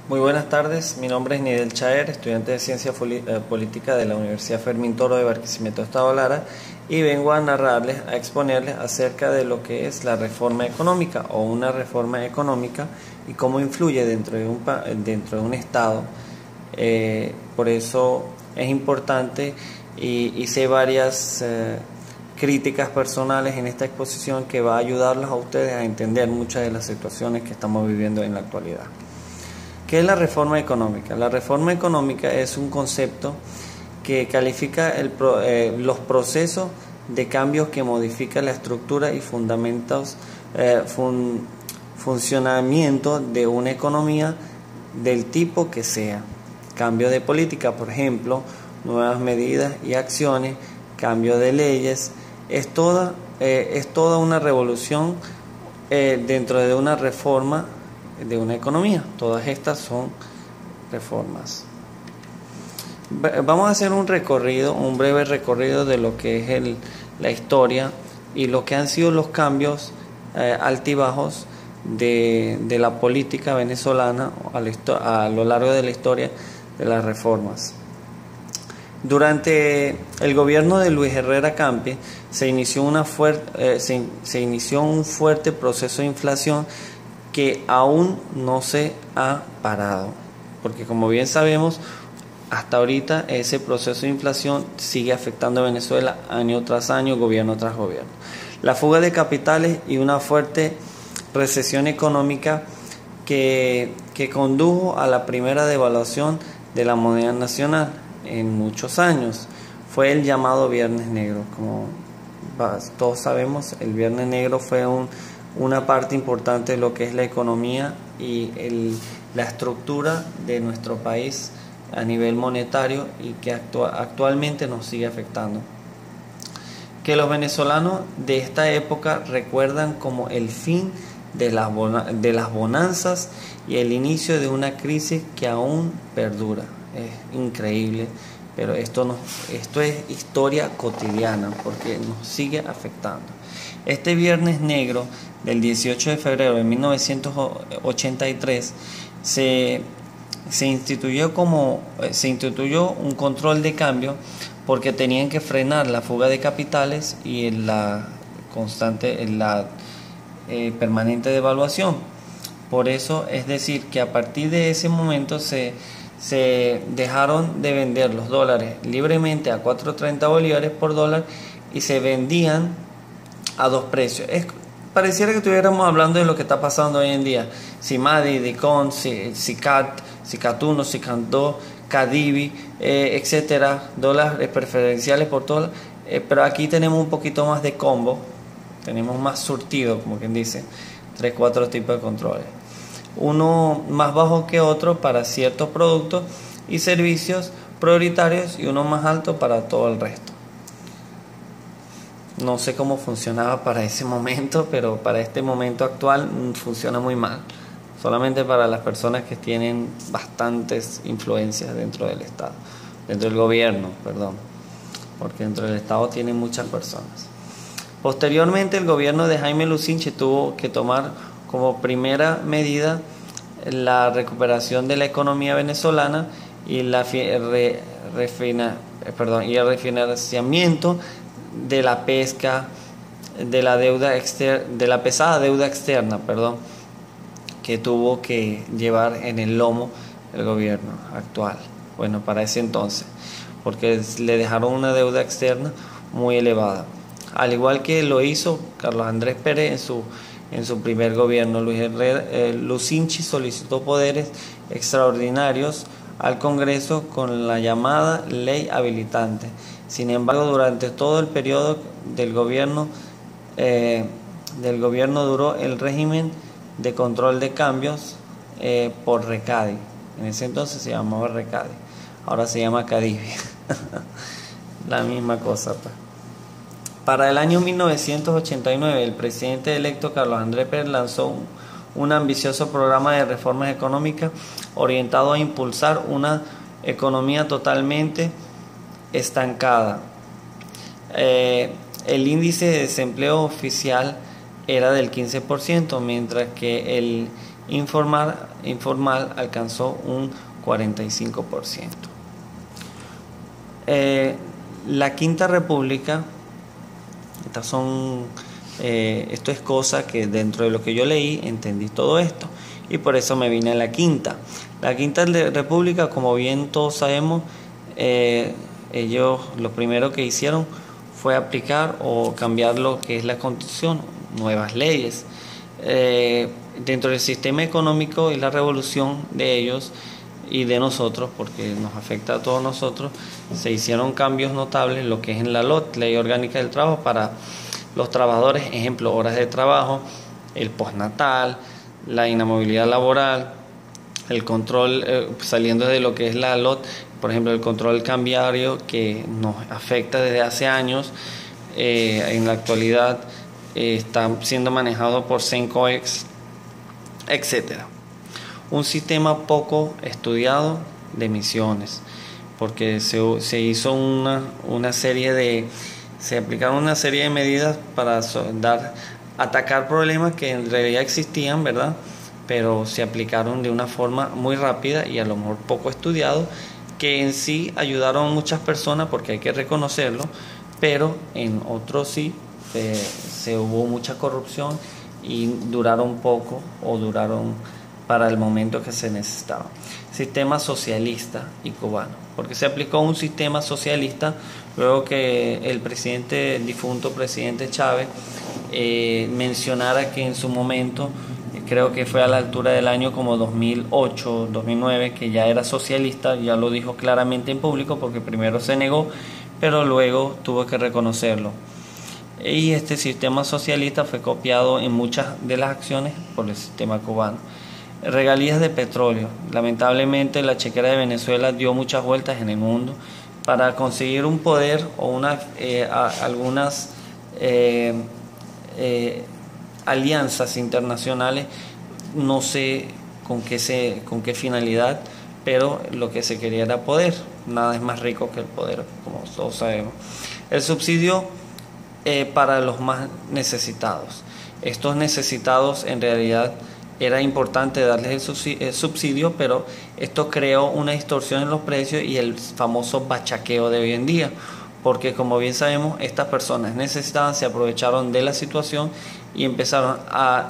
Muy buenas tardes, mi nombre es Nidel Chaer, estudiante de Ciencia Política de la Universidad Fermín Toro de Barquisimeto, Estado Lara, y vengo a narrarles, a exponerles acerca de lo que es la reforma económica o una reforma económica y cómo influye dentro de un Estado. Por eso es importante y hice varias críticas personales en esta exposición que va a ayudarlos a ustedes a entender muchas de las situaciones que estamos viviendo en la actualidad. ¿Qué es la reforma económica? La reforma económica es un concepto que califica los procesos de cambios que modifican la estructura y funcionamiento de una economía del tipo que sea. Cambio de política, por ejemplo, nuevas medidas y acciones, cambio de leyes, es toda una revolución dentro de una reforma de una economía. Todas estas son reformas. Vamos a hacer un breve recorrido de lo que es la historia y lo que han sido los cambios altibajos de la política venezolana a lo largo de la historia de las reformas. Durante el gobierno de Luis Herrera Campos se inició un fuerte proceso de inflación que aún no se ha parado, porque como bien sabemos, hasta ahorita ese proceso de inflación sigue afectando a Venezuela año tras año, gobierno tras gobierno. La fuga de capitales y una fuerte recesión económica que condujo a la primera devaluación de la moneda nacional en muchos años. Fue el llamado Viernes Negro. Como todos sabemos, el Viernes Negro fue una parte importante de lo que es la economía y la estructura de nuestro país a nivel monetario y que actualmente nos sigue afectando. Que los venezolanos de esta época recuerdan como el fin de las bonanzas y el inicio de una crisis que aún perdura. Es increíble, pero esto es historia cotidiana porque nos sigue afectando. Este Viernes Negro del 18 de febrero de 1983 se instituyó un control de cambio porque tenían que frenar la fuga de capitales y la permanente devaluación. Por eso, es decir, que a partir de ese momento se dejaron de vender los dólares libremente a 4.30 bolívares por dólar y se vendían a dos precios. Pareciera que estuviéramos hablando de lo que está pasando hoy en día. CIMADI, DICON, CICAT, CICAT 1, CICAT 2, CADIVI, etcétera, dólares preferenciales por dólar. Pero aquí tenemos un poquito más de combo, tenemos más surtido, como quien dice, 3-4 tipos de controles. Uno más bajo que otro para ciertos productos y servicios prioritarios y uno más alto para todo el resto. No sé cómo funcionaba para ese momento, pero para este momento actual funciona muy mal. Solamente para las personas que tienen bastantes influencias dentro del Estado, dentro del gobierno, perdón, porque dentro del Estado tienen muchas personas. Posteriormente, el gobierno de Jaime Lucinchi tuvo que tomar como primera medida la recuperación de la economía venezolana y el refinanciamiento de la pesca, de la pesada deuda externa, que tuvo que llevar en el lomo el gobierno actual. Bueno, para ese entonces, porque le dejaron una deuda externa muy elevada, al igual que lo hizo Carlos Andrés Pérez en su primer gobierno. Lucinchi solicitó poderes extraordinarios al Congreso con la llamada ley habilitante. Sin embargo, durante todo el periodo del gobierno duró el régimen de control de cambios por RECADI. En ese entonces se llamaba RECADI, ahora se llama CADIVI. La misma cosa, pues. Para el año 1989, el presidente electo Carlos Andrés Pérez lanzó un ambicioso programa de reformas económicas orientado a impulsar una economía totalmente estancada. El índice de desempleo oficial era del 15%, mientras que informal alcanzó un 45%. La Quinta República, esto es cosa que dentro de lo que yo leí entendí todo esto y por eso me vine a la Quinta. La Quinta República, como bien todos sabemos, ellos lo primero que hicieron fue aplicar o cambiar lo que es la Constitución, nuevas leyes. Dentro del sistema económico y la revolución de ellos y de nosotros, porque nos afecta a todos nosotros, se hicieron cambios notables, lo que es en la LOT, Ley Orgánica del Trabajo, para los trabajadores, ejemplo, horas de trabajo, el postnatal, la inamovilidad laboral, el control, saliendo de lo que es la LOT, por ejemplo, el control cambiario que nos afecta desde hace años, en la actualidad está siendo manejado por Sencoex, etcétera. Un sistema poco estudiado de emisiones, porque se hizo se aplicaron una serie de medidas para atacar problemas que en realidad existían, ¿verdad? Pero se aplicaron de una forma muy rápida y a lo mejor poco estudiado, que en sí ayudaron a muchas personas, porque hay que reconocerlo, pero en otros sí se hubo mucha corrupción y duraron poco o duraron para el momento que se necesitaba. Sistema socialista y cubano. Porque se aplicó un sistema socialista luego que el difunto presidente Chávez mencionara que en su momento, creo que fue a la altura del año como 2008, 2009, que ya era socialista, ya lo dijo claramente en público porque primero se negó, pero luego tuvo que reconocerlo. Y este sistema socialista fue copiado en muchas de las acciones por el sistema cubano. Regalías de petróleo. Lamentablemente la chequera de Venezuela dio muchas vueltas en el mundo para conseguir un poder o algunas alianzas internacionales. No sé con qué finalidad, pero lo que se quería era poder. Nada es más rico que el poder, como todos sabemos. El subsidio para los más necesitados. Estos necesitados en realidad era importante darles el subsidio, pero esto creó una distorsión en los precios y el famoso bachaqueo de hoy en día, porque como bien sabemos, estas personas necesitadas se aprovecharon de la situación y empezaron a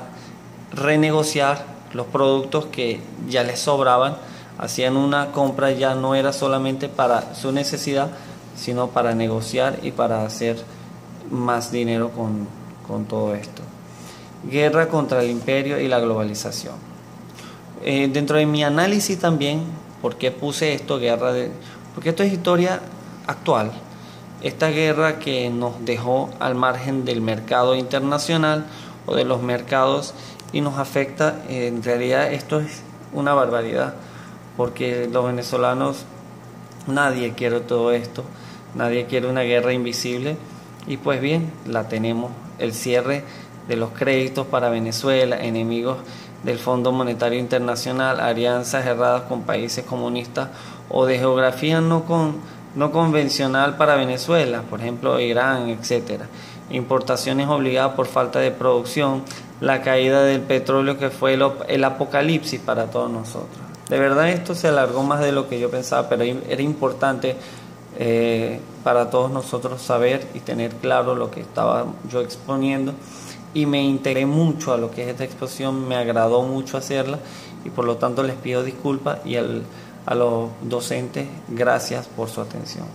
renegociar los productos que ya les sobraban, hacían una compra, ya no era solamente para su necesidad, sino para negociar y para hacer más dinero con todo esto. Guerra contra el imperio y la globalización. Dentro de mi análisis también, ¿por qué puse esto? Porque esto es historia actual. Esta guerra que nos dejó al margen del mercado internacional o de los mercados y nos afecta, en realidad esto es una barbaridad, porque los venezolanos, nadie quiere todo esto, nadie quiere una guerra invisible y pues bien, la tenemos. El cierre de los créditos para Venezuela, enemigos del Fondo Monetario Internacional, alianzas erradas con países comunistas o de geografía no convencional para Venezuela, por ejemplo Irán, etcétera. Importaciones obligadas por falta de producción, la caída del petróleo que fue el apocalipsis para todos nosotros. De verdad esto se alargó más de lo que yo pensaba, pero era importante para todos nosotros saber y tener claro lo que estaba yo exponiendo. Y me integré mucho a lo que es esta exposición, me agradó mucho hacerla y por lo tanto les pido disculpas y a los docentes gracias por su atención.